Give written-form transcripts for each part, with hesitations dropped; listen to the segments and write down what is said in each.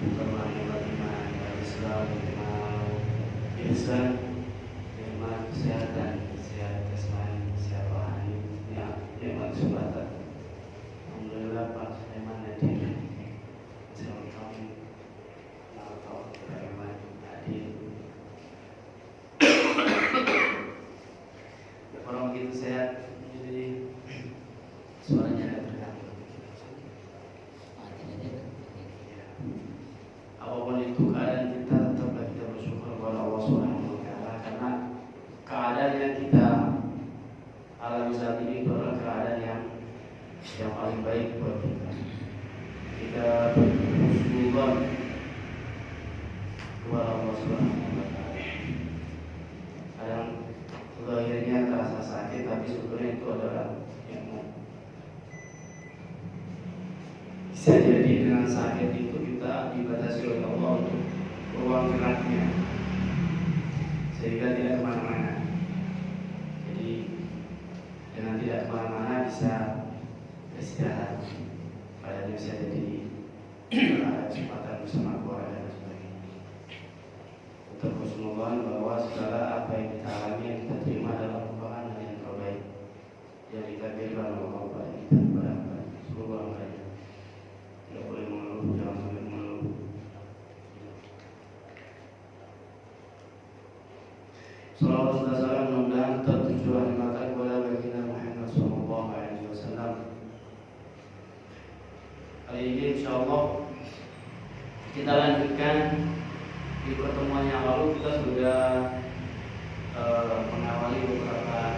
kama iman Islam, ihsan, nikmat kesehatan, sehat jasmani, sehat rohani, nikmat kesempatan. Alhamdulillah Pak Sulaiman hadir. Assalamualaikum warahmatullahi wabarakatuh. Hadir. Orang begitu sehat, jadi suaranya ada terganggu. Apapun itu keadaan kita, tetaplah kita bersyukur kepada Allah Subhanahu wa Ta'ala, karena keadaan yang kita alami saat ini itu adalah keadaan yang paling baik buat kita. Kita bersyukur kepada Allah Subhanahu wa Ta'ala. Kadang akhirnya terasa sakit, tapi sebenarnya itu adalah yang bisa jadi dengan sakit itu kita dibatasi oleh Allah untuk ruang geraknya, sehingga tidak kemana-mana. Jadi dengan tidak kemana-mana bisa istirahat, padahal bisa jadi ada kesempatan bersama keluarga dan sebagainya. Untuk husnudzon bahwa segala apa yang kita alami, yang kita terima adalah merupakan hal yang terbaik yang ditakdirkan oleh Allah pada kita, pada seluruh hambanya. Tidak boleh mengeluh, jangan sampai mengeluh. Salawat serta salam mudah-mudahan tertujuan mata kepada baginda Muhammad sallallahu alaihi wasallam. Hari ini insyaallah kita lanjutkan. Di pertemuan yang lalu kita sudah mengawali beberapa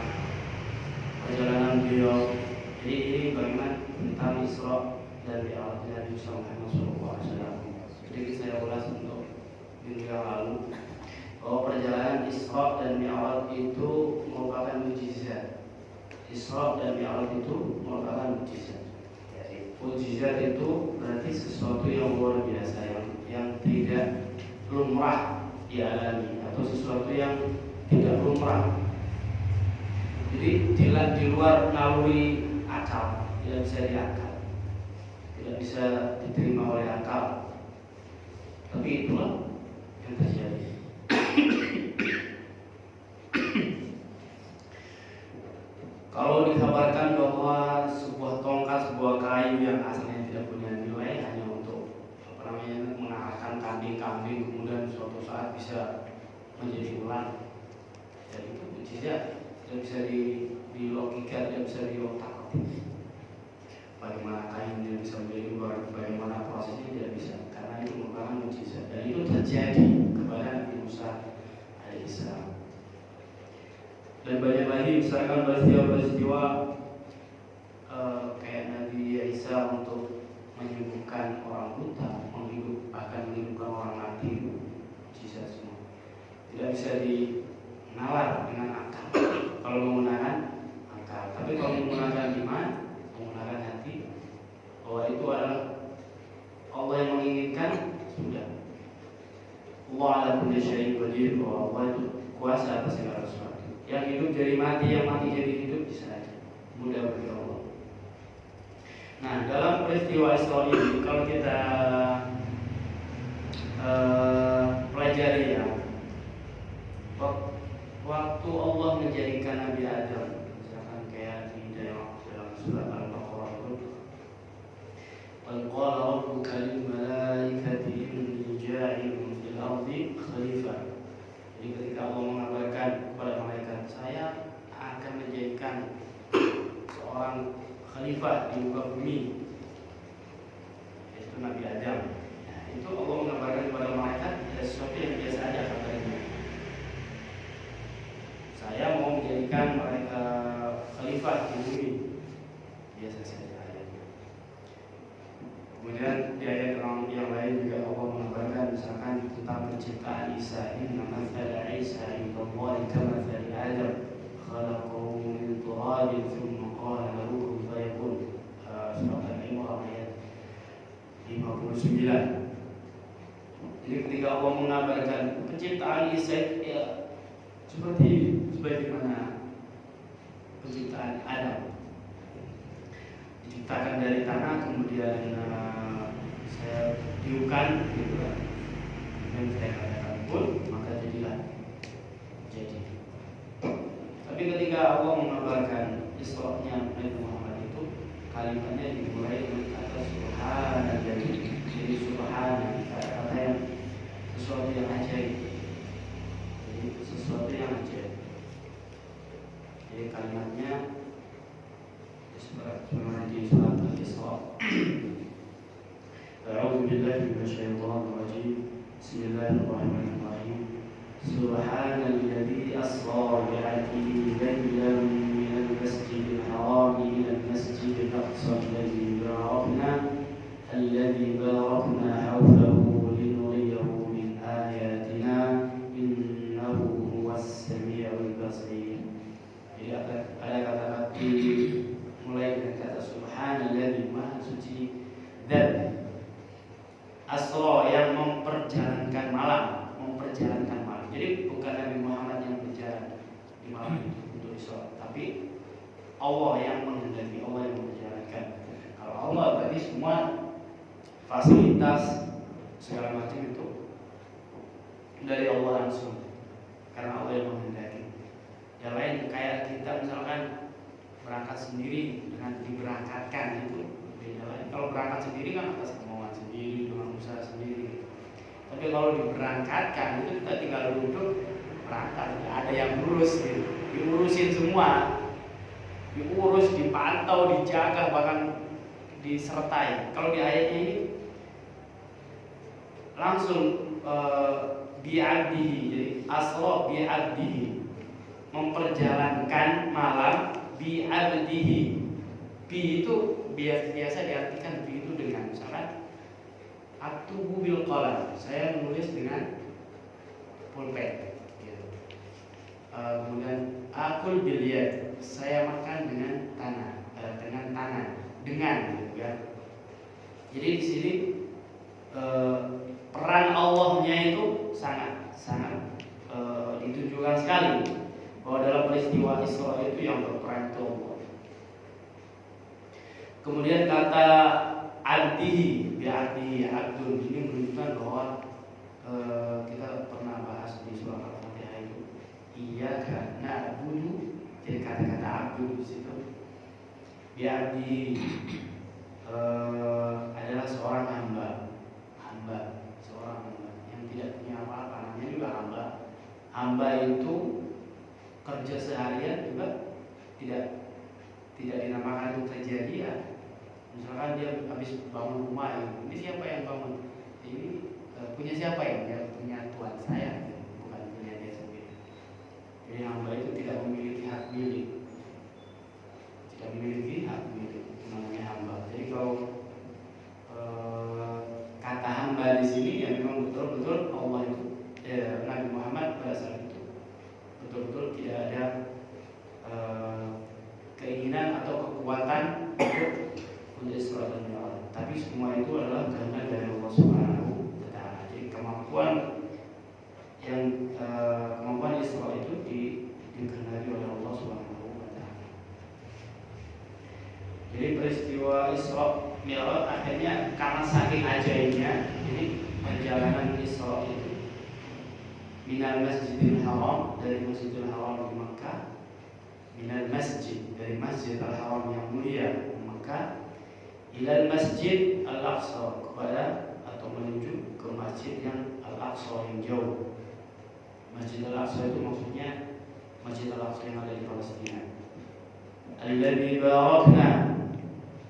perjalanan beliau. Jadi ini bagaimana tentang Isra dan Mi'rajnya Nabi Muhammad SAW. Jadi saya ulas untuk minggu yang lalu bahwa perjalanan Isra dan Mi'raj itu merupakan mukjizat. Isra dan Mi'raj itu merupakan mukjizat. Mukjizat itu berarti sesuatu yang luar biasa, yang tidak lumrah dialami, atau sesuatu yang tidak lumrah. Jadi di luar naluri akal, tidak bisa diakal, tidak bisa diterima oleh akal. Tapi itulah yang terjadi. Kalau dikabarkan bahwa sebuah tongkat, sebuah kayu yang asalnya tidak punya nilai, hanya untuk mengalahkan kambing-kambing, kemudian suatu saat bisa menjadi ular. Jadi itu mukjizat, tidak bisa di logika, tidak bisa di otak. Bagaimana kainnya bisa menjadi ular, bagaimana prosesnya tidak bisa, karena itu merupakan mukjizat. Dan itu terjadi kepada Nabi Musa alaihissalam. Dan banyak lagi, misalkan peristiwa-peristiwa kayak Nabi Isa untuk menyembuhkan orang buta, bahkan menghidupkan orang mati, mukjizat semua. Tidak bisa dinalar dengan akal. Kalau menggunakan akal, tapi kalau menggunakan iman, menggunakan hati, bahwa itu adalah Allah yang menginginkan, sudah. Allah ala kulli syai'in qadir, bahwa Allah itu kuasa atas segala sesuatu. Yang hidup jadi mati, yang mati jadi hidup, bisa saja. Mudah bagi Allah. Nah, dalam peristiwa Isra ini, kalau kita pelajari ya, waktu Allah menjadikan Nabi Adam, misalkan kayak di dalam surat Al-Baqarah itu, "Qul qala rabbuka lil malaikati inni ja'ilun fil ardi khalifah." Jadi ketika Allah mengabarkan kepada malaikat, saya akan menjadikan seorang khalifah di muka bumi, yaitu Nabi Adam. Nah, itu Allah mengabarkan kepada malaikat ada sesuatu yang biasa aja katanya. Saya mau menjadikan mereka khalifah di bumi, biasa saja ayatnya. Kemudian di ayat yang lain juga Allah mengabarkan misalkan tentang penciptaan Isa, inna mathala Isa indallahi kamathali Adam khalaqahu min turabin thumma qala lahu kun fayakun. Surat Al-Imran ayat 59. Jadi ketika Allah mengabarkan penciptaan Isa, ya sebagaimana penciptaan Adam, diciptakan dari tanah, kemudian saya tiukan gitu kan, dan saya katakan pun, maka jadilah jadi. Tapi ketika Allah mengabarkan Isra-nya Nabi Muhammad itu, kalimatnya dimulai dengan kata Subhanallah. Jadi Subhanallah, kata-kata yang sesuatu yang ajaib. Jadi sesuatu yang ajaib. Jadi kalimatnya sebagaimana di surat Al-Isra. A'udzu billahi minasyaitonir rajim. Bismillahirrahmanirrahim. Subhanalladzi asra bi'abdihi laylan minal masjidil haram ilal masjidil aqsa alladzi barakna hawlahu linuriyahu min ayatina innahu huwas samiul basir. Jadi ada kata-kata mulai dengan kata Subhanalladzi, Maha Suci Zat. Asra yang memperjalankan malam. Jadi bukan Nabi Muhammad yang berjalan di malam itu untuk Isra, tapi Allah yang menghendaki, Allah yang menjalankan. Kalau Allah berarti semua fasilitas segala macam itu dari Allah langsung, karena Allah yang menghendaki. Yang lain kayak kita misalkan berangkat sendiri dengan diberangkatkan, itu beda lain. Kalau berangkat sendiri kan atas kemauan sendiri dengan usaha sendiri. Tapi kalau diberangkatkan itu kita tinggal duduk berangkat, tidak ada yang ngurus gitu. Diurusin semua, diurus, dipantau, dijaga, bahkan disertai. Kalau di ayatnya ini langsung bi'abdihi, jadi asra bi'abdihi, memperjalankan malam bi'abdihi. Bi itu biasa diartikan bi itu dengan misalkan aktubu bil qalam, saya menulis dengan pulpen gitu. Kemudian akul bil yad, saya makan dengan tangan, dengan gitu kan. Jadi di sini peran Allahnya itu sangat ditunjukkan sekali, bahwa dalam peristiwa Isra itu yang berperan itu Allah. Kemudian kata abdihi, bi'abdihi, abdun, ini menunjukkan bahwa kita pernah bahas di surah Al-Fatihah itu iyyaka na'budu, jadi kata-kata abdu di situ. Bi'abdihi adalah seorang hamba yang tidak punya apa-apa, namanya juga hamba. Hamba itu kerja seharian juga tidak dinamakan itu kerja dia. Misalkan dia habis bangun rumah, ini siapa yang bangun? Ini punya siapa ya? Dia punya Tuhan saya, bukan punya dia sendiri. Jadi hamba itu tidak memiliki hak milik, itu namanya hamba. Jadi kalau kata hamba di sini ya memang betul-betul Allah itu, Nabi Muhammad pada saat itu betul-betul tidak ada keinginan atau kekuatan untuk Isra dan Mi'raj, tapi semua itu adalah kehendak dari Allah Subhanahu wa Ta'ala. Jadi kemampuan Isra itu dikehendaki oleh Allah Subhanahu wa Ta'ala. Jadi peristiwa Isra Mi'raj akhirnya karena saking ajaibnya, jadi perjalanan Isra itu minal Masjidil Haram, dari Masjidil Haram di Makkah, minal masjid, dari Masjidil Haram yang mulia Makkah, ilal Masjid Al-Aqsa, kepada atau menuju ke masjid yang Al-Aqsa yang jauh. Masjid Al-Aqsa itu maksudnya Masjid Al-Aqsa yang ada di Palestina. Alladzi barakna,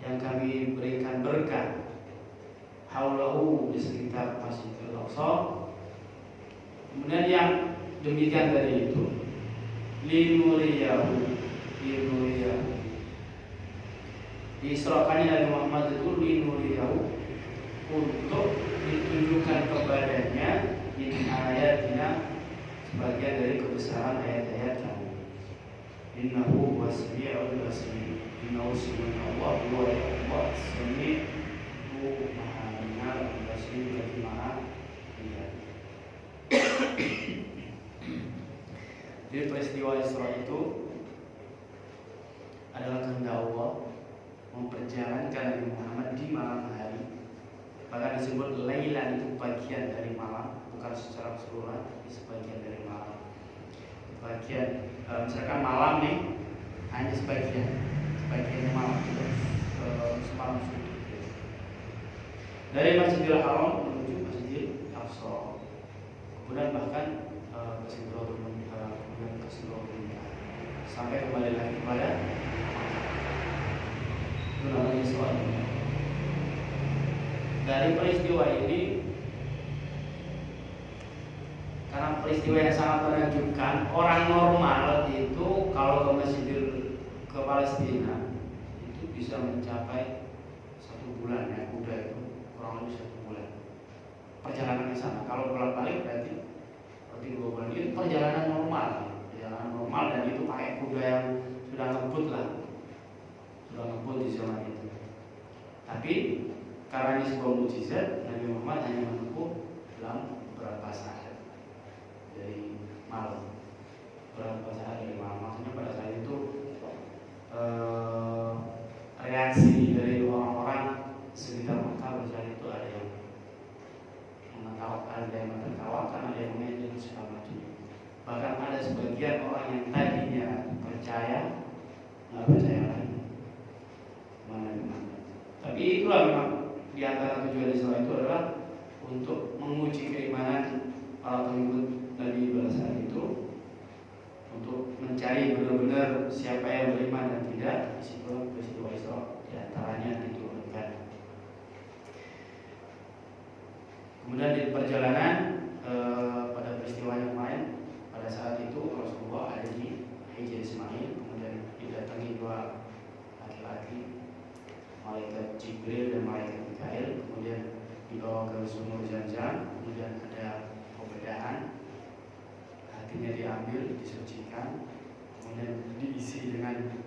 yang kami berikan berkah, haulahu, di sekitar Masjid Al-Aqsa. Kemudian yang demikian tadi itu linuriyahu, diisrakannya Nabi Muhammad itu linuriyahu, untuk ditunjukkan kepadanya min ayatina, sebagian dari kebesaran ayat-ayat kami. Innahu wasmi'ul basir, innahu subhanallah wa Allah sami'u maha dengar, basir lagi maha lihat. Jadi peristiwa Isra itu adalah kehendak Allah memperjalankan Nabi Muhammad di malam hari. Bahkan sebagian dari malam, bukan secara keseluruhan, tapi sebagian dari malam. Misalkan malam nih hanya sebagian malam itu semalam suntuk dari Masjidil Haram menuju Masjidil Aqsa, kemudian bahkan ke Sidratul Muntaha, kemudian ke Sidratul Muntaha sampai kembali lagi kepada itu namanya sholat. Dari peristiwa ini, karena peristiwa yang sangat menakjubkan, orang normal itu kalau ke Palestina itu bisa mencapai 1 bulan ya, kuda itu kurang lebih 1 bulan perjalanan ke sana. Kalau bolak-balik berarti 2 bulan. Itu perjalanan normal dan itu pakai kuda yang sudah ngebut di zaman itu. Tapi karena ini sebuah mukjizat, Nabi Muhammad hanya menempuh dalam beberapa saat dari malam. Maksudnya pada saat itu reaksi dari orang-orang sekitar Mekah pada saat itu ada yang menertawakan, ada yang mengejek segala macam. Bahkan ada sebagian orang yang tadinya percaya nggak percaya lagi. Tapi itulah memang di antara tujuan Islam itu adalah untuk menguji keimanan para pengikut Nabi pada saat itu, untuk mencari benar-benar siapa yang beriman dan tidak. Di situ peristiwa Isra di antaranya diturunkan. Kemudian di perjalanan pada peristiwa yang lain, pada saat itu Rasulullah ada di Hijr Ismail, kemudian didatangi 2 laki-laki, malaikat Jibril dan malaikat Mikail, kemudian dibawa ke sumur Zamzam, kemudian ada pembedahan, hatinya diambil, disucikan, kemudian diisi dengan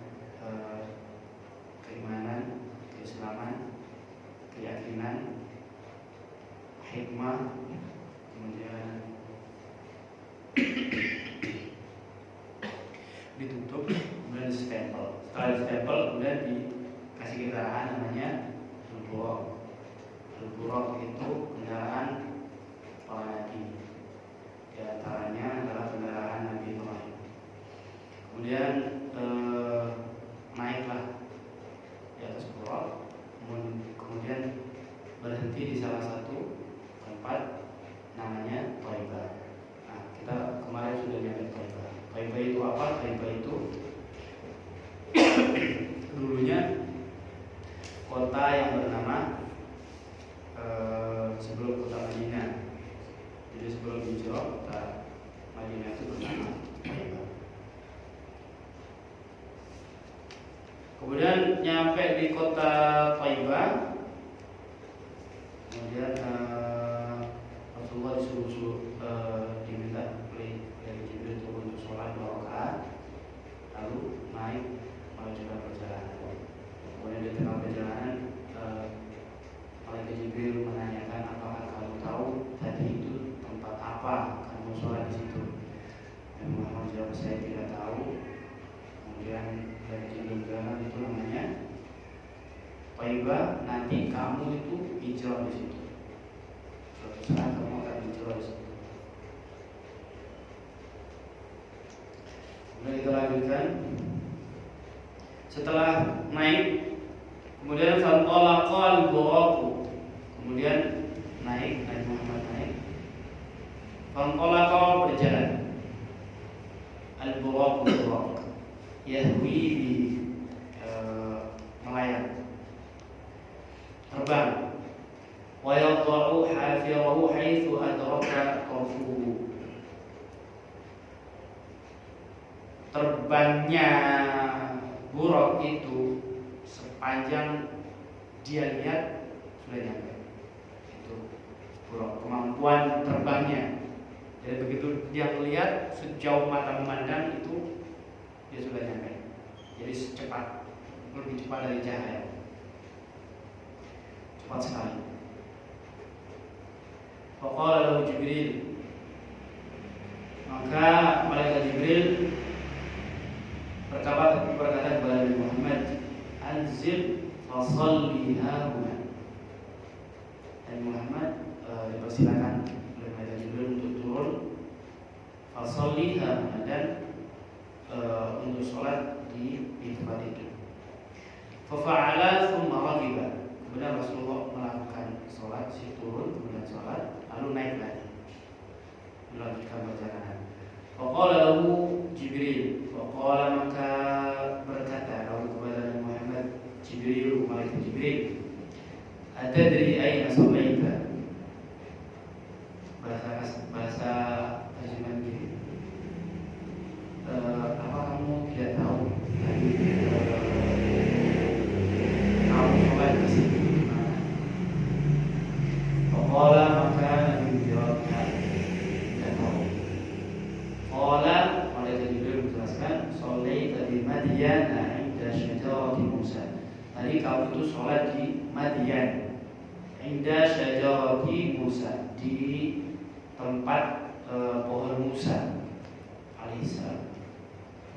keimanan, keislaman, keyakinan, hikmah, kemudian ditutup, kemudian distempel. Setelah distempel, kemudian dikasih kendaraan namanya Al-Buraq. Al-Buraq itu kendaraan para nabi. Di antaranya adalah kendaraan Nabi Ibrahim. Kemudian naiklah di atas Buraq, kemudian berhenti di salah satu tempat namanya Thaibah. Nah, kita kemarin sudah nyampe Thaibah. Thaibah itu apa? Thaibah itu dulunya kota yang bernama sebelum kota Madinah. Jadi sebelum hijrah, kota Madinah itu bernama Thaibah. Kemudian nyampe di kota Thaibah, kemudian Rasulullah disuruh diminta oleh Jibril untuk sholat 2 rakaat, lalu naik melanjutkan perjalanan. Kemudian di tengah perjalanan malaikat Jibril menanyakan, apakah kamu tahu tadi itu tempat apa kamu sholat di situ? Dan Muhammad jawab, saya tidak tahu. Kemudian malaikat Jibril bilang, itu namanya Thaibah, nanti kamu itu hijrah di situ. Suatu saat kamu akan hijrah di situ. Kemudian kita lanjutkan. Setelah naik, kemudian fanqalaqal buraq. Kemudian Nabi Muhammad naik. Fanqalaqa berjalan. Al-buraq yahwi di melayang, terbang. Wa yadha'u hafirahu haitsu adraka tarfuhu. Terbangnya buraq itu sepanjang dia lihat sudah nyampe. Itu buraq, kemampuan terbangnya. Jadi begitu dia melihat, sejauh mata memandang itu dia sudah nyampe. Jadi secepat, lebih cepat dari cahaya. Cepat sekali. Faqala lahu Jibril, maka malaikat Jibril berkata kepada Nabi Muhammad, anzil fasalli hauna. Dan Muhammad dipersilakan oleh malaikat Jibril untuk turun fasolliha dan untuk sholat di tempat itu. Fafa'ala thumma raqiba. Kemudian Rasulullah melakukan sholat, turun kemudian sholat, lalu naik lagi melanjutkan perjalanan. Faqala lahu Jibril, faqala maka berkata lalu kepada Nabi Muhammad Jibril, malaikat Jibril, atadri aina shallaita? Bahasa terjemahan gini, apa kamu tidak tahu tadi kamu sholat di sini di mana? Faqala maka Nabi menjawab, tidak tahu. Qala, malaikat Jibril menjelaskan, shallaita di Madyan inda syajarati Musa. Tadi kamu itu sholat di Madyan inda syajarati Musa, di tempat pohon Musa alaihissalam.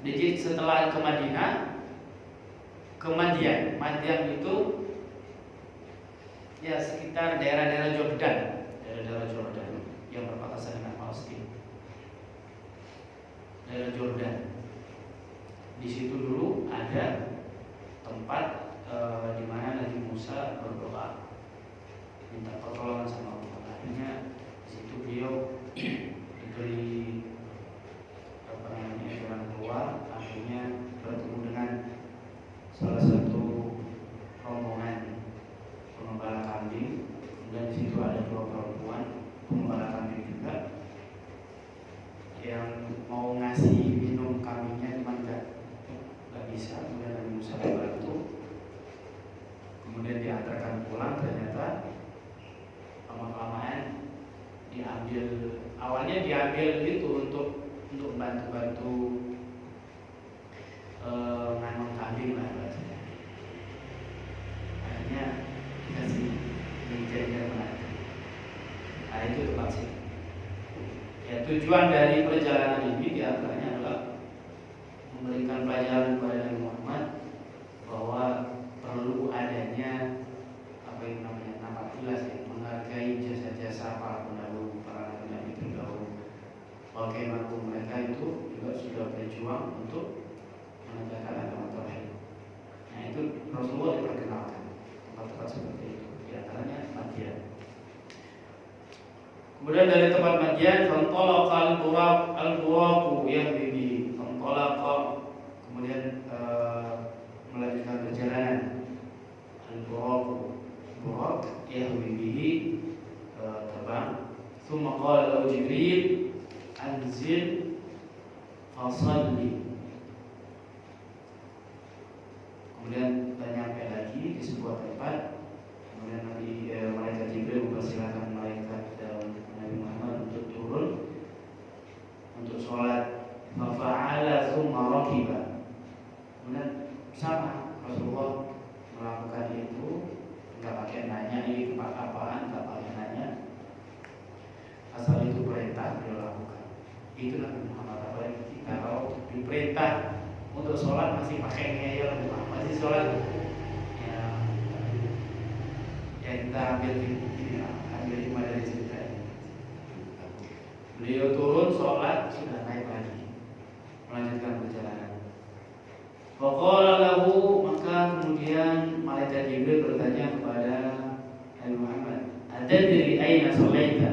Jadi setelah ke Madinah, ke Madian itu ya sekitar daerah-daerah Jordan yang berbatasan dengan Palestina. Daerah Jordan. Di situ dulu ada tempat di mana Nabi Musa berdoa, minta pertolongan sama Allah. Akhirnya di situ beliau diberi jalan keluar. Akhirnya bertemu dengan salah satu rombongan pengembala kambing, dan di situ ada dua perempuan pengembala kambing juga yang mau ngasih minum kambingnya, cuma nggak bisa. Kemudian Nabi Musa bantu, kemudian diantarkan pulang. Ternyata lama-kelamaan awalnya diambil itu untuk bantu nganong kambing lah bahasanya. Akhirnya dikasih meja menarik. Nah itu tempat sih. Ya, tujuan dari perjalanan ini diantaranya adalah memberikan pelajaran kepada Nabi Muhammad bahwa perlu adanya apa yang namanya napatilas, ya, menghargai jasa-jasa para pendahulu, para nabi terdahulu. Bagaimana mereka itu juga sudah berjuang untuk menegakkan agama tauhid. Nah itu Rasulullah diperkenalkan tempat-tempat seperti itu, diantaranya Madian. Kemudian dari tempat Madian, fantalaqa al-buraq yahdi, fantalaqa, kemudian melanjutkan perjalanan. Al-buraq yahdi, terbang. Tsumma qala lahu Jibril, anzil fasalli. Kemudian nyampe lagi di sebuah tempat. Kemudian malaikat Jibril mempersilahkan malaikat Nabi Muhammad untuk turun untuk sholat. Fafa'ala thumma raqiba. Kemudian sama Rasulullah melakukan itu, nggak pakai nanya ini tempat apaan, nggak pakai nanya, asal itu perintah beliau lakukan. Itu Nabi Muhammad. Apalagi kita kalau diperintah untuk sholat masih pakai ngeyel, masih sholat ya kita ambil hikmah dari cerita ini. Beliau turun sholat, sudah naik lagi melanjutkan perjalanan. Faqala lahu, maka kemudian malaikat Jibril bertanya kepada Nabi Muhammad, atadri aina shallaita?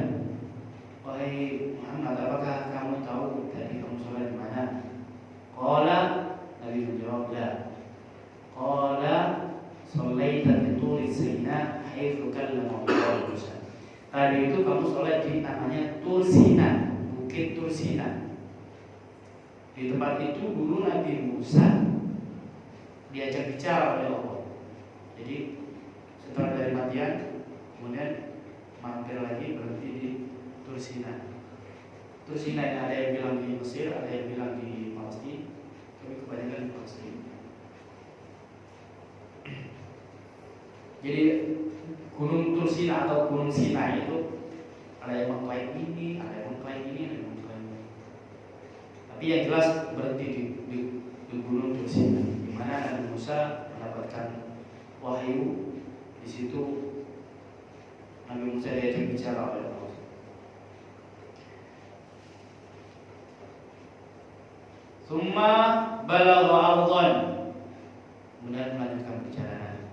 Wahai Muhammad, apakah kamu tahu tadi kamu sholat di mana? Qala, Nabi menjawab, la. Qala shallaita bi Turi Sina haitsu kallama Allah Musa. Tadi itu kamu sholat di namanya Tur Sina, Bukit Tur Sina. Di tempat itu dulu Nabi Musa diajak bicara oleh Allah. Jadi setelah dari Madian, kemudian mampir lagi berhenti di Tur Sina. Tur Sina ini ada yang bilang di Mesir, ada yang bilang di Palestina, tapi kebanyakan di Palestina. Jadi Gunung Tur Sina atau Gunung Sinai itu ada yang mengklaim ini, ada yang mengklaim ini, ada yang mengklaim ini. Tapi yang jelas berhenti di Gunung Tur Sina, di mana Nabi Musa mendapatkan wahyu. Di situ Nabi Musa diajak bicara oleh Allah. Tsumma balagha ardhan, kemudian melanjutkan perjalanan.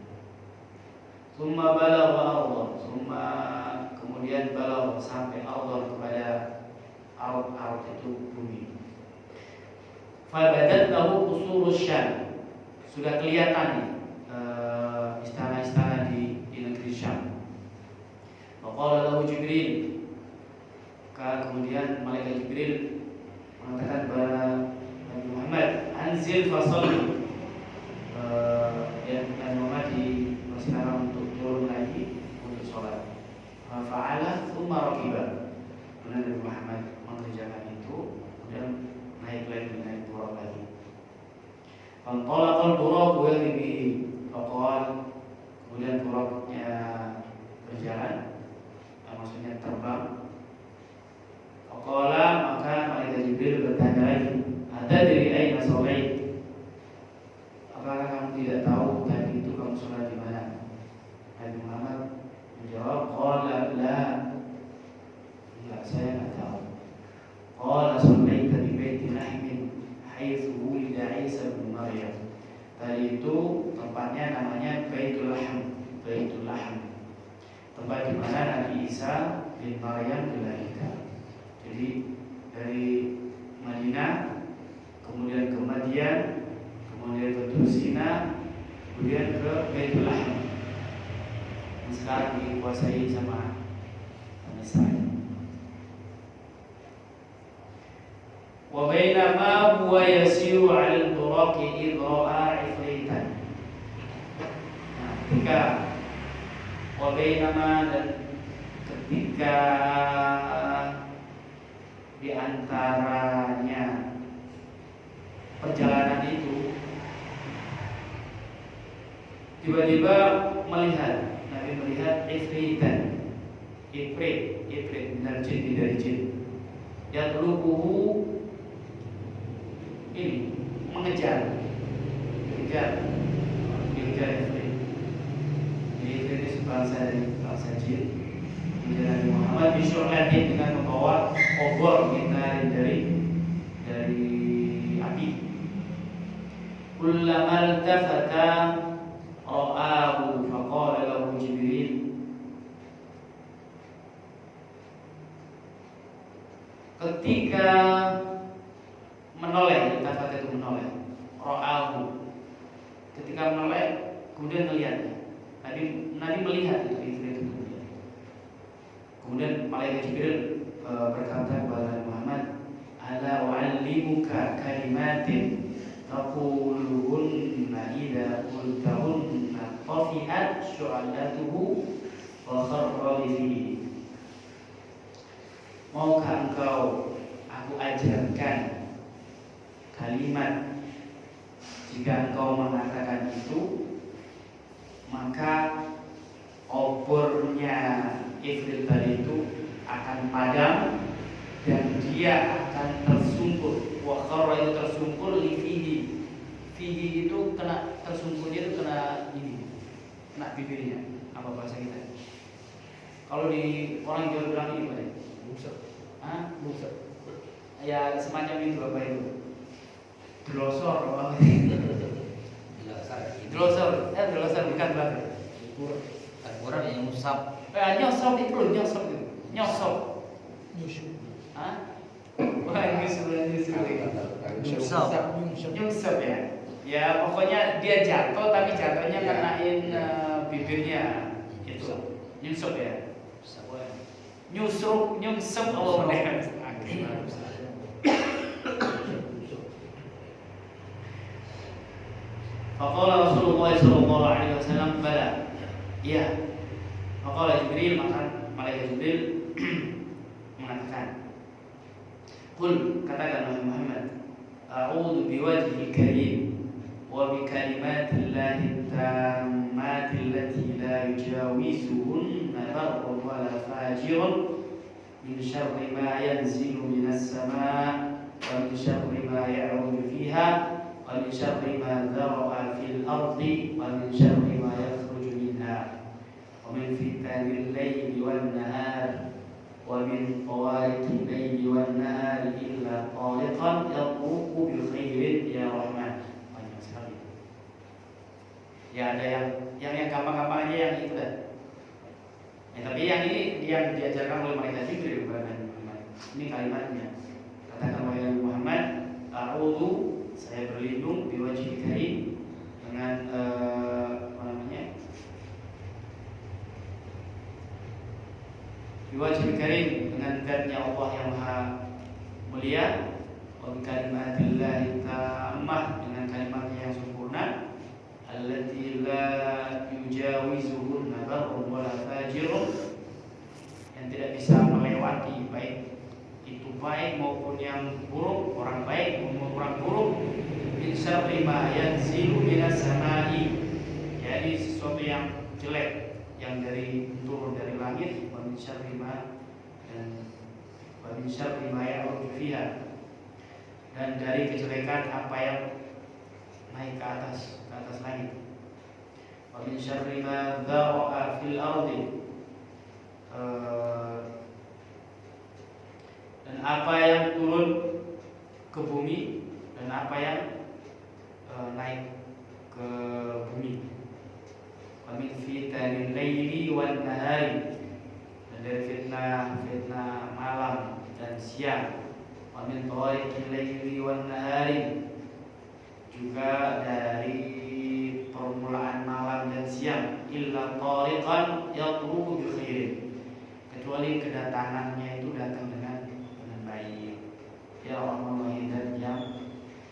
Tsumma balagha ardhan, kemudian balagha sampai ardhan kepada ard itu bumi. Fabadat lahu qusurus Syam, sudah kelihatan istana-istana di negeri Syam. Faqala lahu Jibril, kemudian malaikat Jibril mengatakan kepada Nabi Muhammad, anzil fasalli, Nabi Muhammad dipersilakan untuk turun lagi untuk sholat. Fa'ala thumma raqiba, kemudian Nabi Muhammad mengerjakan itu, kemudian naik buraq lagi. Fantalaqal buraq wa bihi, faqala, kemudian buraqnya berjalan, maksudnya terbang. Faqala, maka malaikat Jibril bertanya lagi, atadri aina shallait, apakah kamu tidak tahu tadi itu kamu sholat di mana? Nabi Muhammad menjawab, qala la, enggak, saya enggak tahu. Qala shallaita bi baiti lahmin haitsu wulida Isa bin Maryam, tadi itu tempatnya namanya Baitul Lahm, tempat di mana Nabi Isa bin Maryam dilahirkan. Jadi dari Madinah, kemudian ke Madian, kemudian ke Tursina, kemudian ke Baitul Lahm yang sekarang dikuasai sama Israel. Wa bainama huwa yasiru 'ala al-buraqi idh ra'a 'ifritan. Ketika wa bainama, dan ketika di antaranya perjalanan itu, tiba-tiba Nabi melihat ifritan, ifrit dari jin, yatlubuhu, ini mengejar ifrit. Jadi ifrit itu bangsa jin. Kemudian Nabi Muhammad bisyurlatin, dengan membawa obor dari api. Kullama iltafata ra'ahu faqala lahu Jibril, ketika menoleh, iltafata itu menoleh, ra'ahu, ketika menoleh kemudian melihat. Nabi melihat itu ifrit itu. Kemudian malaikat Jibril berkata kepada Nabi Muhammad, ala wa'allimuka kalimatin taquluhunna idza qultahunna tafi'at syu'allatuhu wa kharra fihi. Maukah engkau aku ajarkan kalimat, jika engkau mengatakan itu maka obornya ifrit tadi itu akan padam dan dia akan tersungkur. Wa kharra itu tersungkur, li fihi itu kena, tersungkurnya itu kena bibirnya. Apa bahasa kita? Kalau di orang Jawa bilang ini apa? Musab. Musab. Ya semacam itu apa itu? Delosor apa? Delosor bukan bahasa. Orang yang musab. Nyosop itu loh, nyosop. Nyusap ya. Ya pokoknya dia jatuh, tapi jatuhnya kenain bibirnya. Itu nyusap ya. Nyusap Allah mendengar. Faqala Rasulullah sallallahu alaihi wasallam, bala. Ya. Faqala Jibril, maka malaikat Jibril mengatakan, qul, katakan Nabi Muhammad, a'udzu biwajhil karim wa bi kalimatillahi tammati allati la yujawizuhunna barrun wa la fajirun min syarri ma yanzilu minas sama' wa min syarri ma ya'ruju fiha wa min syarri ma dhara'a fil ardi wa min syarri ma yakhruju minha wa min fitanil layli wan nahar ومن طوارق الليل والنهار إلا طارقا يطوف بخير يا رحمن. Banyak sekali. Ya ada yang gampang-gampang aja yang itu dah. Tapi yang ini yang diajarkan oleh malaikat Jibril kepada Nabi Muhammad. Ini kalimatnya. Katakan wahai Nabi Muhammad, a'udzu, saya berlindung biwajhil karim, dengan biwajhil karim, dengan zatnya Allah yang maha mulia, wa bi kalimatillahi tammah, dengan kalimatnya yang sempurna, allati la yujawizuhunna barrun wala fajirun, yang tidak bisa melewati baik itu baik maupun yang buruk, orang baik maupun orang buruk, min syarri ma yanzilu minas samai, jadi sesuatu yang jelek yang turun dari langit, wa min syarri ma ya'ruju fiha, dan dari kejelekan apa yang naik ke atas langit. Wa min syarri ma dhara'a fil ardi, dan apa yang turun ke bumi dan apa yang naik ke bumi. Wa min fitanil laili wan nahari, dan dari fitnah malam dan siang. Wa min tariqil laili wan nahari, juga dari permulaan malam dan siang. Illa tariqan yatlubu bi khairin, kecuali kedatangannya itu datang dengan baik. Ya Allah dan yang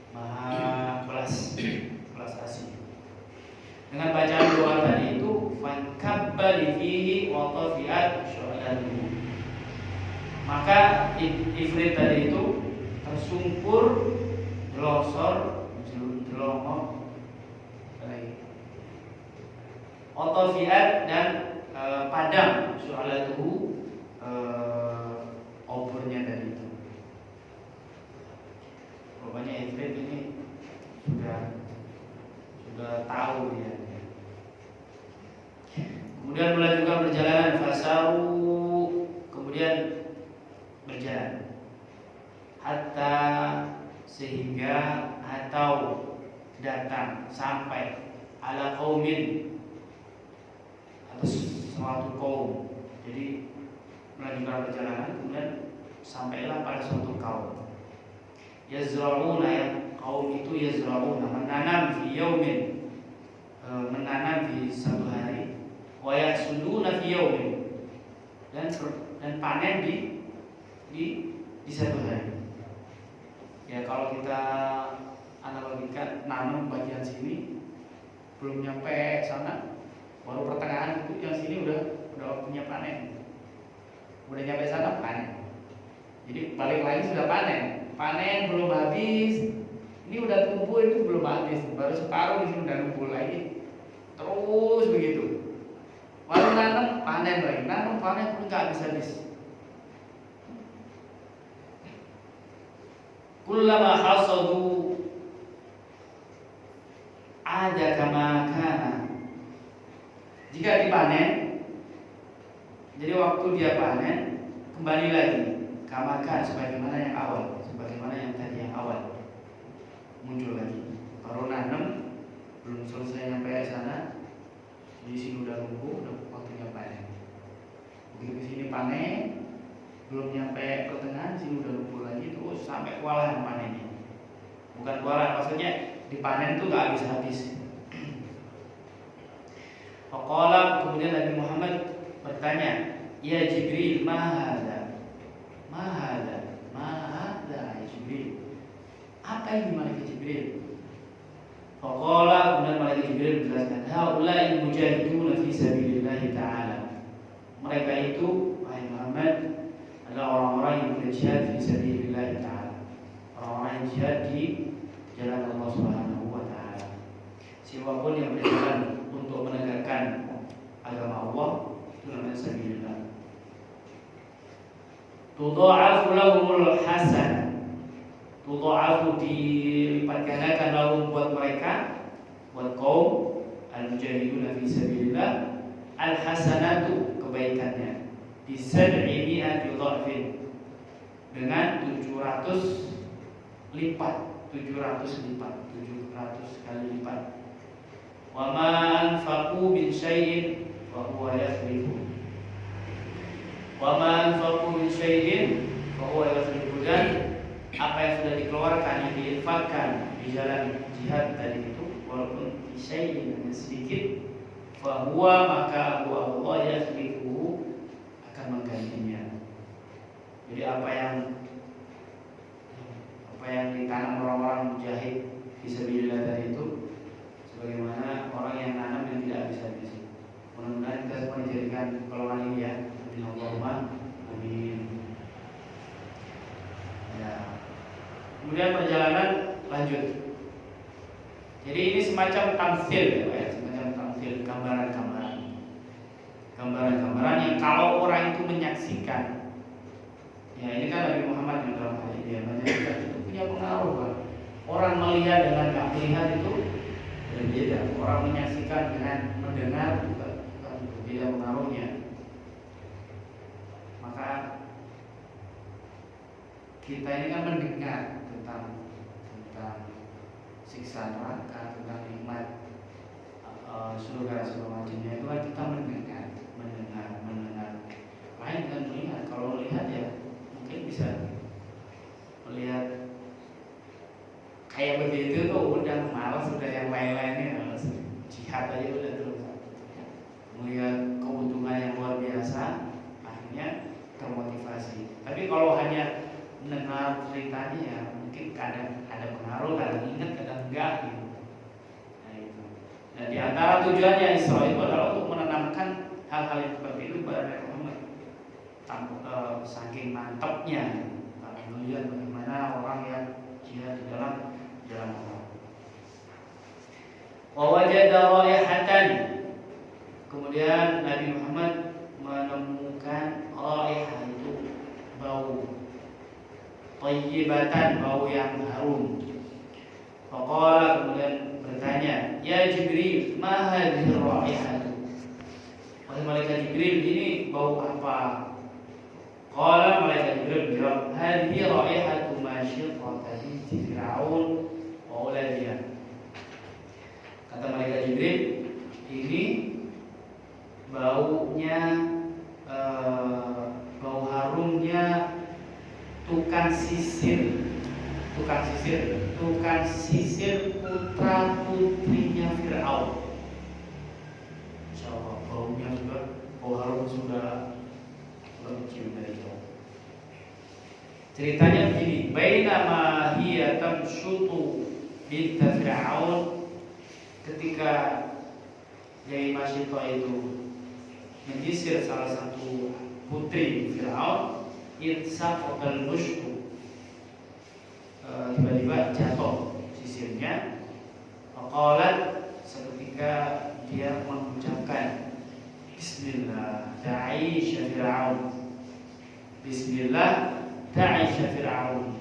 maha belas asih. Dengan bacaan doa tadi itu, fankabbali fihi wa tafiat syu'aluhu, maka ifrit tadi itu tersungkur, jelosor, jelongok, otofiat, dan padam syu'aluhu, obornya tadi itu. Rupanya ifrit ini sudah tahu dia. Kemudian melanjutkan perjalanan, fasaru, kemudian berjalan, hatta, sehingga, atau datang, sampai, ala qaumin, atas suatu kaum. Jadi melanjutkan perjalanan, kemudian sampailah pada suatu kaum. Yazra'una, yang kaum itu yazra'una, menanam fi yaumin, menanam di satu hari. Wa yahsuduna fi yaumin, dan panen di satu hari. Ya kalau kita analogikan, nanam bagian sini belum nyampe sana, baru pertengahan itu, yang sini udah waktunya panen. Udah nyampe sana panen. Jadi balik lagi sudah panen belum habis. Ini udah tumbuh, itu belum habis, baru separuh, di sini udah numpul lagi. Terus begitu. Baru nanam panen lagi, pun nggak habis. Kullama hasadu ada kama kana. Jika dipanen, jadi waktu dia panen kembali lagi kama kana, sebagaimana yang awal, sebagaimana yang tadi yang awal muncul lagi. Baru nanam belum selesai nyampe sana, di sini udah nunggu, udah waktunya panen. Begitu di sini panen, belum nyampe pertengahan, sini udah nunggu lagi, terus sampai kewalahan panennya. Bukan kewalahan, maksudnya dipanen tuh gak habis-habis. Faqala, kemudian Nabi Muhammad bertanya, ya Jibril, ma hadza ya Jibril, apa ini malaikat Jibril? Faqala, kemudian malaikat Jibril menjelaskan, haula'i mujahiduna fi sabilillah ta'ala, mereka itu, wahai Muhammad, adalah orang-orang yang berjihad fi sabilillah ta'ala, orang-orang yang jihad di jalan Allah Subhanahu wa ta'ala. Siapapun yang berjalan untuk menegakkan agama Allah, itu namanya sabilillah. Tudha'afu lahumul hasanah, tudha'afu, dilipat gandakan lahum, buat mereka, buat kaum al-mujahiduna fi sabilillah, al-hasanatu, kebaikannya, Bisab'i mi'ati dha'fin, dengan 700 lipat, 700 kali lipat. Wa ma anfaqu min syai'in fa huwa yakhlifu. Wa ma anfaqu min syai'in fa huwa yakhlifu, dan apa yang sudah dikeluarkan, yang diinfakkan di jalan jihad tadi itu, walaupun syai'in yang sedikit, fa huwa, maka Allah yakhlifu, akan menggantinya. Jadi apa yang ditanam orang-orang mujahid fisabilillah tadi itu, sebagaimana orang yang nanam yang tidak habis-habis. Mudah-mudahan kita semua dijadikan golongan ini ya. Allahumma amin. Ya. Kemudian perjalanan lanjut. Jadi ini semacam tamsil ya Pak ya, semacam tamsil, gambaran yang kalau orang itu menyaksikan, ya ini kan Nabi Muhammad yang dalam hal ini ya, menyaksikan itu punya pengaruh Pak. Orang melihat dengan nggak melihat itu berbeda. Orang menyaksikan dengan mendengar juga berbeda pengaruhnya. Maka kita ini kan mendengar tentang siksa neraka, tentang nikmat surga segala macamnya, itu kan kita mendengar. Lain dengan melihat. Kalau melihat ya mungkin bisa melihat kayak begitu tuh udah malas, udah yang lain-lainnya malas. Jihad aja udah terus. Melihat keuntungan yang luar biasa, akhirnya termotivasi. Tapi kalau hanya mendengar ceritanya ya mungkin kadang ada pengaruh, kadang ingat, kadang enggak gitu. Nah itu. Nah di antara tujuannya Isra itu adalah untuk menanamkan hal-hal yang seperti itu kepada Nabi Muhammad. Saking mantapnya melihat bagaimana orang yang jihad di dalam jalan Allah. Wa wajada raihatan, kemudian Nabi Muhammad menemukan raihah itu bau thayyibatan, bau yang harum. Faqala, kemudian bertanya, ya Jibril, ma hadhihi raihatu? Wahai malaikat Jibril, ini bau apa? Qala, malaikat Jibril menjawab, hadhihi raihatu masyiqata binti Fir'aun wa uladiha. Kata malaikat Jibril, ini baunya bau harumnya tukang sisir putra putrinya Fir'aun. Insyaallah baunya juga, bau harum sudah mencium dari jauh. Ceritanya begini, bainama hiya tamshutu bint Fir'aun, ketika Yai Masyito itu menyisir salah satu putri Fir'aun, itsaqal mushku, tiba-tiba jatuh sisirnya. Faqalat, seketika dia mengucapkan, Bismillah ta'isha Fir'aun, Bismillah ta'isha Fir'aun,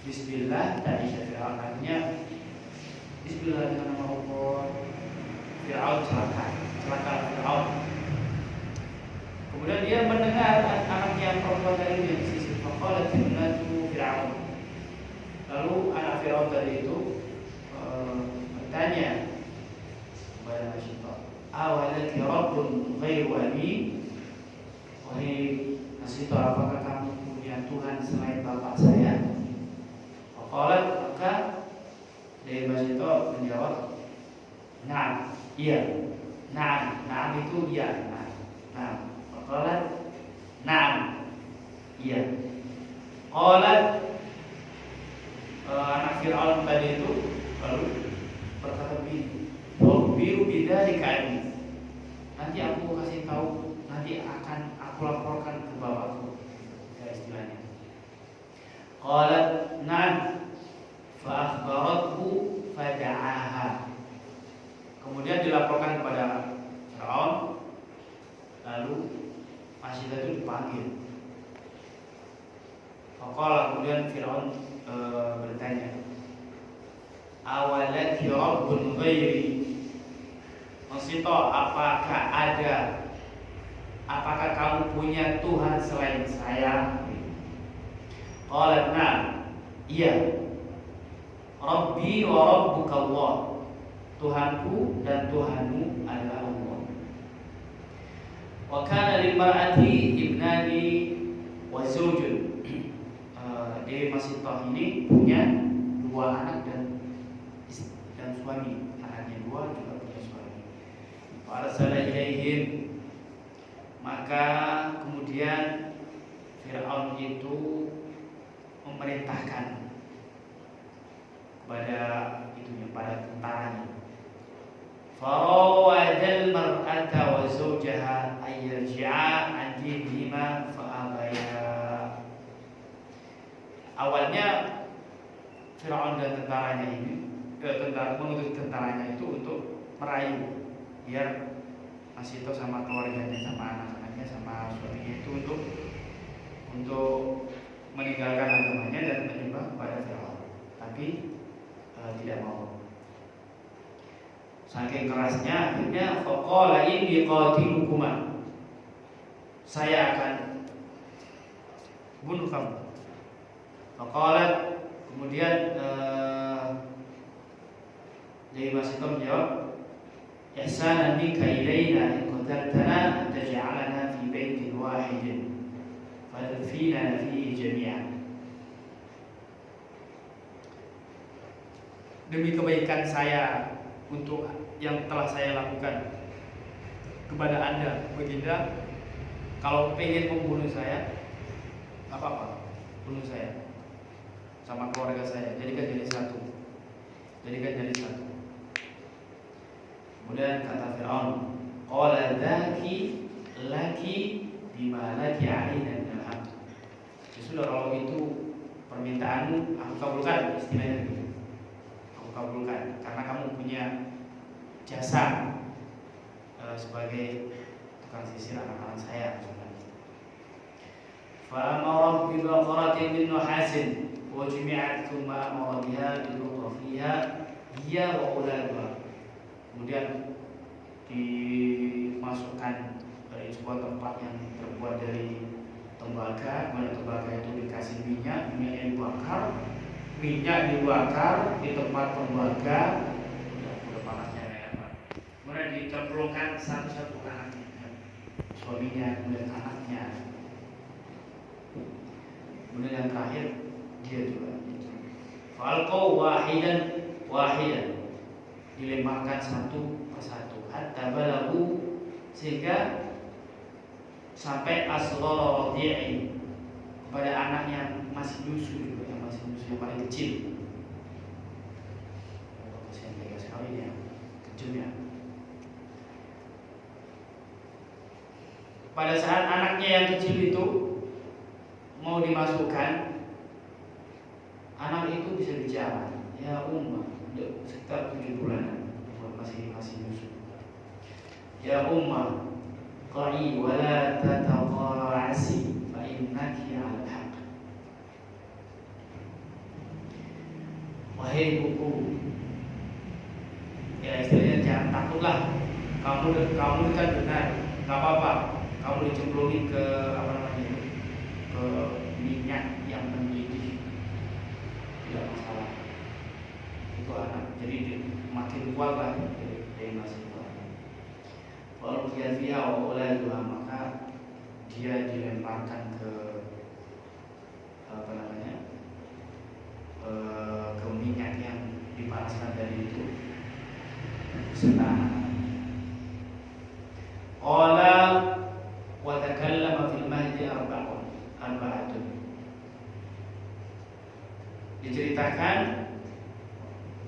Bismillah ta'isha Fir'aun, artinya Bismillah dengan nama Allah, Fir'aun celaka Fir'aun. Kemudian dia mendengar anak yang perempuan tadi yang disisir. Faqalat ibnatu Fir'aun, lalu anak Fir'aun tadi itu bertanya kepada Masyito, awalaki rabbun ghairu abi? Wahai Masyito, apakah kamu punya Tuhan selain bapak saya? Faqalat, maka dari Masyito menjawab, na'am, iya. Na'am itu iya. Na'am. Faqalat, na'am, iya. Qalat, anak Fir'aun tadi itu lalu berkata begini, biru bidzalika anni, nanti aku kasih tahu, nanti akan aku laporkan ke bapakku, ya istilahnya. Qalat, na'am. Fa akhbarathu fada'aha, kemudian dilaporkan kepada Fir'aun, lalu Masyito itu dipanggil. Faqala, kemudian Fir'aun bertanya, awalaki rabbun ghairi? Masyito, apakah ada apakah kamu punya Tuhan selain saya? Qalat na'am, iya. Rabbi wa rabbuka Allah, Tuhanku dan Tuhanmu adalah Allah. Wa kana lil mar'ati ibnani wa zawjun. Dewi Masitoh ini punya 2 anak dan suami. Anaknya 2 juga punya suami. Farsala ilaihim, maka kemudian Fir'aun itu memerintahkan kepada tentaranya. Farawadal mar'ata wa zawjaha ay yarji'a an dinihima fa'abaya. Awalnya Fir'aun dan tentaranya ini mengutus tentaranya itu untuk merayu biar Masito sama keluarganya, sama anak-anaknya, sama suaminya itu untuk meninggalkan agamanya dan menyembah kepada Fir'aun. Tapi tidak mau. Saking kerasnya akhirnya faqala inni qatilukuma, saya akan bunuh kamu. Faqalat, kemudian Dewi Masito menjawab, ihsanan minka ilaina in qataltana an taj'alana fi baitin wahidin fadfina fihi jami'an. Demi kebaikan saya untuk yang telah saya lakukan kepada Anda, Baginda, kalau pengen membunuh saya, apa-apa, bunuh saya sama keluarga saya, jadikan jadi satu. Kemudian kata Fir'aun, qala dzaki laki bima laki alaina min al-haq. Sudah, kalau itu permintaanmu, aku kabulkan, istilahnya begitu. Aku kabulkan karena kamu punya jasa sebagai tukang sisir anak-anak saya. Fa amara bi baqaratin min nuhasin wa jumi'at thumma amara biha bi luqafiha hiya wa uladuha. Kemudian dimasukkan dari sebuah tempat yang terbuat dari tembaga, kemudian tembaga itu dikasih minyaknya dibakar di tempat tembaga, udah panasnya ya, kemudian dicemplungkan satu-satu anaknya, suaminya, kemudian anaknya, kemudian yang terakhir dia juga. Falqau wahidan, dilemparkan satu persatu, hatta balagu, sehingga sampai asghara radi'i, kepada anak yang masih nyusu, yang paling kecil. Kasihan tega sekali ya, kecilnya. Pada saat anaknya yang kecil itu mau dimasukkan, anak itu bisa bicara, ya Ummah, sekitar 7 bulan, masih nyusu. Ya Ummah, qa'i wa la tataqa'asi fa innaki 'alal haqq. Wahai buku, ya istilahnya jangan takutlah, kamu kan benar, nggak apa-apa, kamu dicemplungin ke ke minyak yang mendidih, tidak masalah. Itu anak, jadi makin kuat lah dari masih kuat. Kalau dia oleh dua, maka dia dilemparkan ke ke minyak yang dipanaskan tadi itu. Senang. Qala wa takallama fil mahdi arba'atun. Diceritakan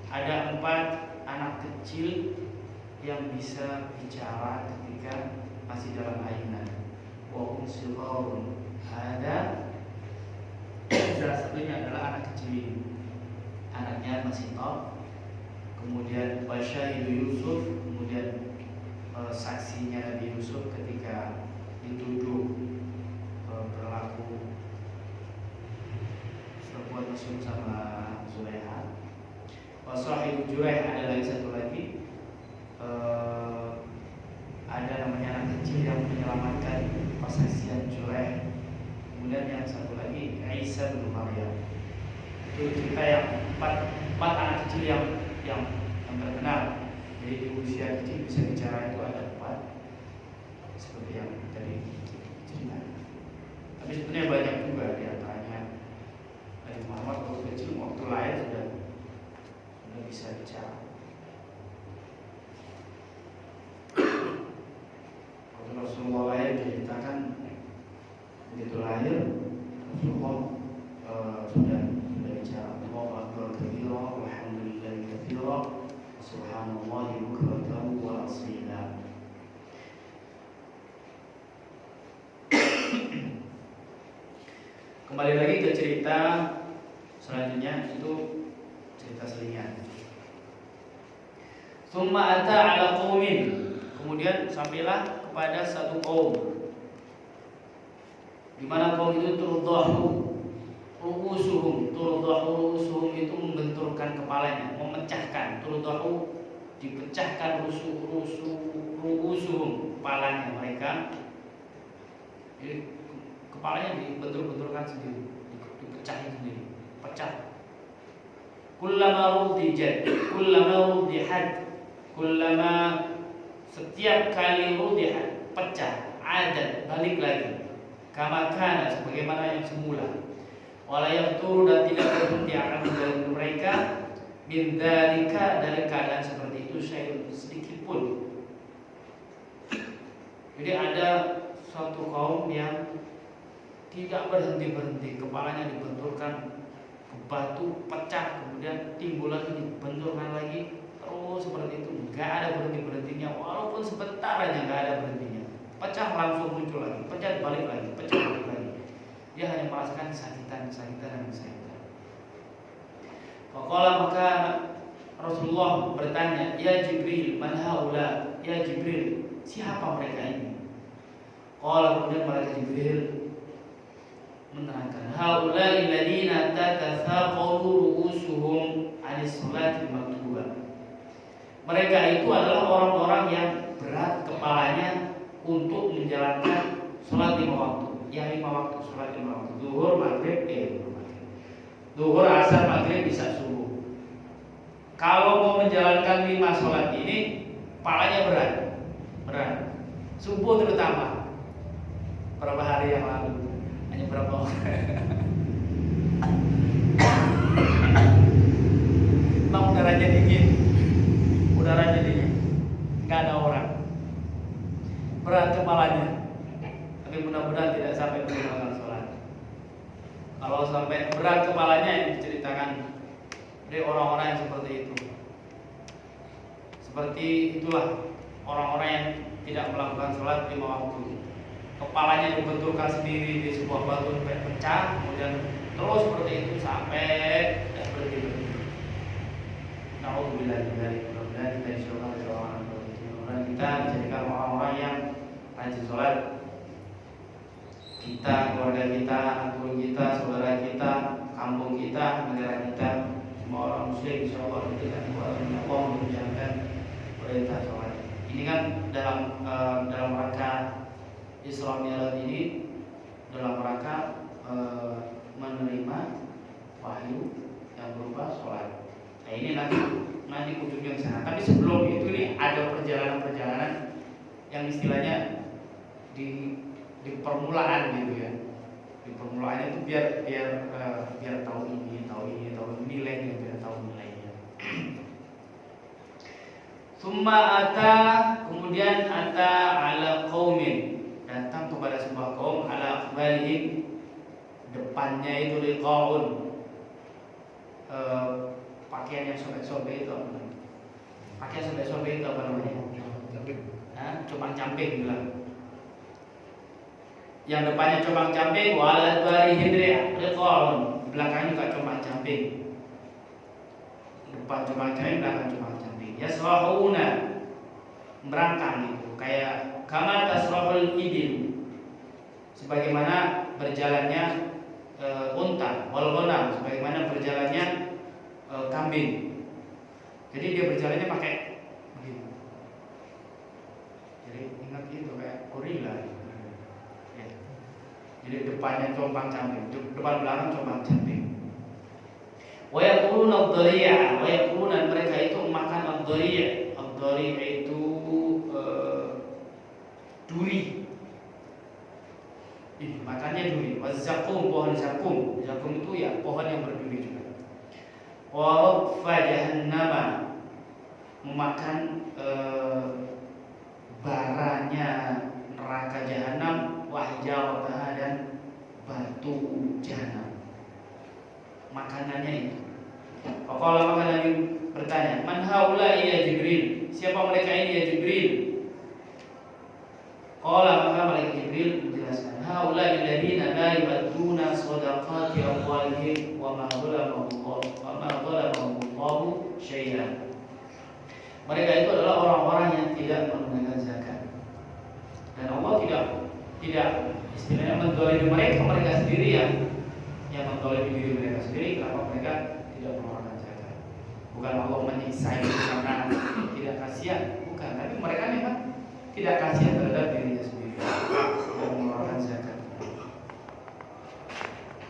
ada 4 anak kecil yang bisa bicara ketika masih dalam ayunan. Wa hum sigharun. Ada salah satunya adalah anak kecil ini. Anaknya masih top. Kemudian wasyahidu Yusuf, kemudian saksinya Nabi Yusuf ketika dituduh berlaku berbuat mesum sama Zulaiha. Wasahibu Juraih, ada lagi satu lagi, ada namanya anak kecil yang menyelamatkan persaksian Jurayh. Kemudian yang satu lagi Isa bin Maryam. Itu cerita yang empat anak kecil yang terkenal. Jadi di usia kecil bisa bicara itu ada 4, seperti yang tadi cerita. Tapi sebenarnya banyak juga di antaranya. Nabi Muhammad waktu kecil, waktu lahir sudah bisa bicara. Waktu Rasulullah lahir diceritakan begitu lahir Rasulullah sudah bicara. Allahu akbar kabira walhamdulillahi katsira subhanallahi bukratan wa asila. Kembali lagi ke cerita selanjutnya, itu cerita selingan. Tsumma ata ala qaumin, kemudian sampailah kepada satu kaum, di mana kaum itu turdahu ru'usuhum itu membenturkan kepalanya, memecahkan. Turdahu dipecahkan ru'usuhum kepalanya mereka. Jadi kepalanya dibentur-benturkan sendiri, dipecahin sendiri, pecah. Kullama setiap kali rudihat, pecah, adat, balik lagi, kama kana, sebagaimana yang semula. Wala yaqturu, dan tidak berhenti akan mengganggu mereka min dzalika, dari keadaan seperti itu sedikit pun. Jadi ada suatu kaum yang tidak berhenti-berhenti, kepalanya dibenturkan ke batu, pecah, kemudian timbul lagi, dibenturkan lagi, terus seperti itu, nggak ada berhenti-berhentinya, walaupun sebentar aja nggak ada berhentinya. Pecah langsung muncul lagi, pecah balik lagi, pecah balik lagi. Dia hanya merasakan kesakitan. Faqala, maka Rasulullah bertanya, ya Jibril, man haula? Ya Jibril, siapa mereka ini? Qala, kemudian malaikat Jibril menerangkan, haula'i alladziina tatathaqalu ru'usuhum 'anis sholatil maktubah. Mereka itu adalah orang-orang yang berat kepalanya untuk menjalankan sholat 5 waktu. Yang 5 waktu, sholat 5 waktu, zuhur, maghrib, zuhur, asar, maghrib, isya, subuh. Kalau mau menjalankan 5 sholat ini, kepalanya berat. Subuh terutama. Berapa hari yang lalu, hanya berapa orang. Memang udaranya dingin, nggak ada orang, berat kepalanya. Tapi mudah-mudahan tidak sampai meninggalkan sholat. Kalau sampai berat kepalanya, yang diceritakan dari orang-orang yang seperti itu. Seperti itulah orang-orang yang tidak melakukan sholat 5 waktu. Kepalanya dibenturkan sendiri di sebuah batu sampai pecah, kemudian terus seperti itu sampai tidak berhenti. Nauzubillah min dzalik. Mudah-mudahan kita insyaallah orang-orang seperti itu. Mudah-mudahan kita dijadikan orang-orang yang rajin sholat. Kita, keluarga kita, anak turun kita, saudara kita, kampung kita, negara kita, semua orang muslim insyaallah kita kepada Allah menjalankan perintah sholat. Ini kan dalam rangka Isra Mi'raj ini, dalam rangka menerima wahyu yang berupa sholat. Nah ini nanti ujungnya ke sana. Tapi sebelum itu ini ada perjalanan yang istilahnya di permulaan gitu ya. Di permulaannya itu biar tahu nilainya, biar tahu nilainya. Summa ata, kemudian ata ala qaumin, datang kepada sebuah kaum, ala aqbalihim, depannya itu liqaun, pakaian yang sobek-sobek itu apa namanya? Pakaian sobek-sobek itu apa namanya? Compang-camping bilang. Yang depannya compang-camping, wa ala adbarihim liqaun, belakangnya juga compang-camping. Depan compang-camping, belakang compang-camping. Yasrahuna, merangkang gitu, kayak kama tasrahul ibil, sebagaimana berjalannya unta, wal ghanam, sebagaimana berjalannya kambing. Jadi dia berjalannya pakai begitu. Jadi ingat itu kayak gorila. Jadi depannya compang camping, depan belakang compang camping. Wa yaquluna ad-dhari'a, wa yaquluna mereka itu makan ad-dhari'. Ad-dhari' itu duri. Makannya duri. Waz-zakum, pohon zakum. Zakum itu ya pohon yang berduri juga. Wa radfa jahannama, memakan baranya neraka jahanam, wahjarataha dan batu jahanam. Makanannya itu. Faqala, maka Nabi bertanya, man haula ya Jibril? Siapa mereka ini ya Jibril? Qala, maka malaikat Jibril menjelaskan, haula alladziina la yu'adduna shadaqati amwalihim wa ma dhalamahumullahu syai'an. Mereka itu adalah orang-orang yang tidak menunaikan zakat. Dan Allah tidak istilahnya menzalimi mereka sendiri yang menzalimi diri mereka sendiri kalau mereka tidak mengeluarkan zakat. Bukan Allah menyiksa itu karena tidak kasihan, bukan. Tapi mereka memang tidak kasihan terhadap dirinya sendiri dan mengeluarkan zakat.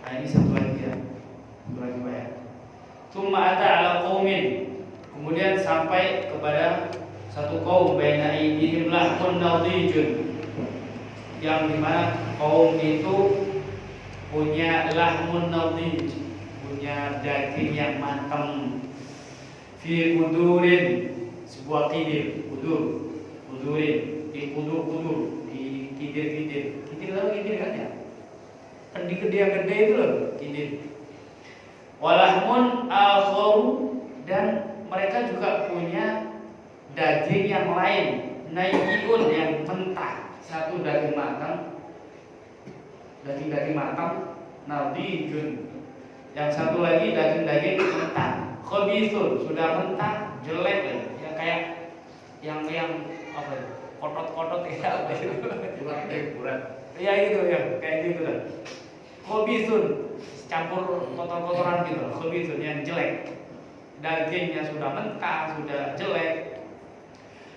Nah ini satu lagi ya, satu lagi bayar. Tsumma ata ala qaumin, kemudian sampai kepada satu kaum, baina aydihim lahmun nadijun, yang dimana kaum itu punya lahmun nadij, punya daging yang matang, fi kudurin, sebuah kidir, kudurin, di kudur, di kidir, tahu kidir kan ya? Kan di gede yang gede itu loh, kidir. Walahmun akharu, dan mereka juga punya daging yang lain, nayyun, yang mentah. Satu daging matang, daging matang, nadijun. Yang satu lagi daging mentah, khabithun, sudah mentah, jelek ya, kayak yang apa ya? Kotot-kotot ya apa itu? Burat. Ya itu ya, kayak gitu lah. Khabithun, campur kotor-kotoran gitu, khabithun yang jelek. Dagingnya sudah mentah, sudah jelek.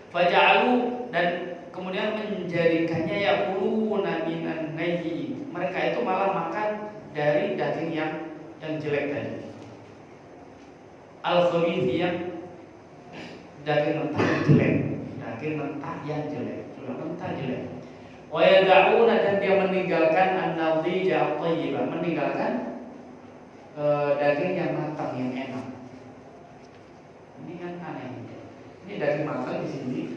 Faja'alu, dan kemudian menjadikannya yaquluna minan nayyi. Mereka itu malah makan dari daging yang jelek tadi. Al-khabith, yang daging mentah yang jelek. Daging mentah yang jelek, sudah mentah jelek. Wa yad'una, dan dia meninggalkan an-nadhija at-thayyibah, meninggalkan daging yang matang yang enak. Ini kan aneh. Ini daging matang di sini,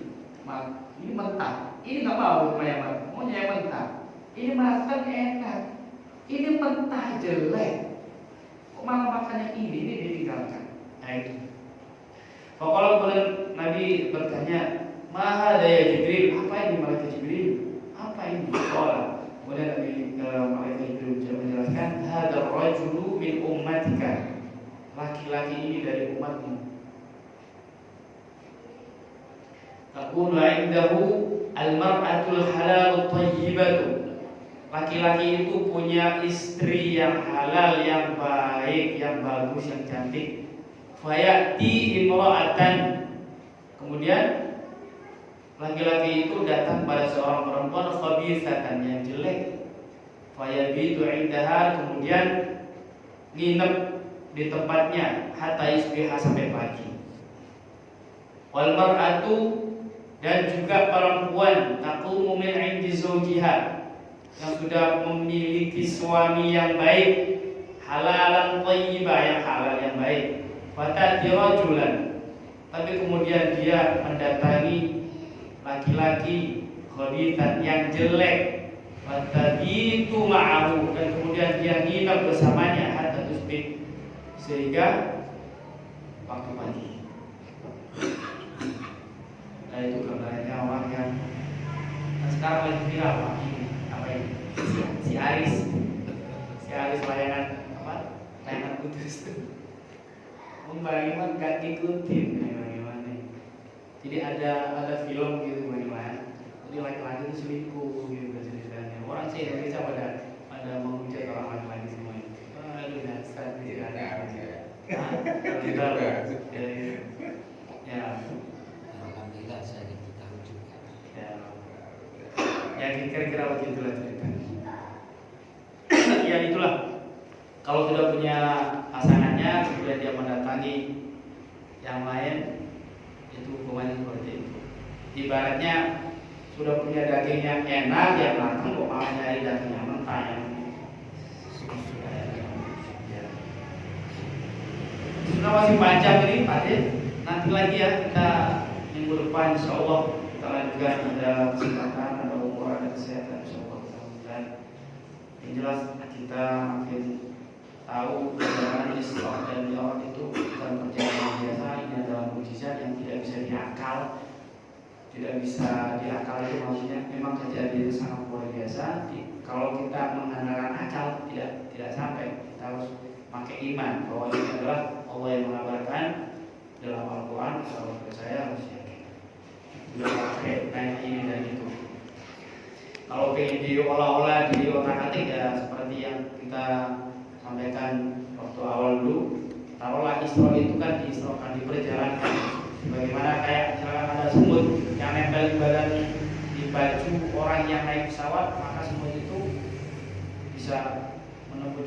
ini mentah. Ini nggak mau yang matang, maunya yang mentah. Ini matang enak, ini mentah jelek. Kok malah makan yang ini ditinggalkan? Nah itu. Pokoknya kemudian Nabi bertanya, Maha daya Jibril, apa ini malaikat Jibril? Apa ini? Kemudian Nabi malaikat Jibril menjelaskan, hadar rajulu min ummatika, laki-laki ini dari umatmu. Takunu indahu al-mar'atul halal thayyibatu, laki-laki itu punya istri yang halal, yang baik, yang bagus, yang cantik. Fayati imra'atan, kemudian laki-laki itu datang pada seorang perempuan khabithatan, yang jelek. Fayabitu indaha, kemudian nginep di tempatnya hatta isbiha, sampai pagi. Wal mar'atu, dan juga perempuan taqumu min 'indi zawjiha, yang sudah memiliki suami yang baik, halalan thayyibah, yang halal, yang baik. Fatati rajulan, tapi kemudian dia mendatangi laki-laki khabithan, yang jelek. Fatabitu ma'ahu, dan kemudian dia nginap bersamanya hatta tusbih, sehingga waktu pagi. Nah itu gambarnya orang yang sekarang lagi viral, apa ini? Si Aris layanan apa? Layanan kudus. Bagaimana gak ngikutin bagaimana? Jadi ada film gitu bagaimana? Jadi laki-laki itu selingkuh gitu ceritanya. Orang sih Indonesia pada menghujat orang laki-laki semua. Aduh dasar tidak ada. Ya. Alhamdulillah saya tahu juga. Ya kira-kira begitulah ceritanya. Kalau sudah punya pasangannya, kemudian dia mendatangi yang lain, itu hukumannya seperti itu. Ibaratnya sudah punya daging yang enak, yang matang, kok malah nyari daging yang mentah yang sudah masih panjang ini Pak De. Nanti lagi ya kita minggu depan insya Allah kita lanjutkan, ada kesempatan, ada umur, ada kesehatan insya Allah. Dan yang jelas kita makin tahu perjalanan Isra dan Mi'raj itu bukan perjalanan biasa. Ini adalah mukjizat yang tidak bisa diakal. Tidak bisa diakal itu maksudnya memang kejadian itu sangat luar biasa. Kalau kita mengandalkan akal tidak sampai. Kita harus pakai iman bahwa ini adalah Allah yang mengabarkan dalam Al-Quran. Kalau percaya harus yakin. Tidak pakai kayak ini dan itu. Kalau pengen diolah-olah di otak-atik ya seperti yang kita sampaikan waktu awal dulu. Taruhlah Isra itu kan diisrokan, diperjalankan. Bagaimana kayak misalkan ada semut yang nempel di badan, di baju orang yang naik pesawat, maka semut itu bisa menempuh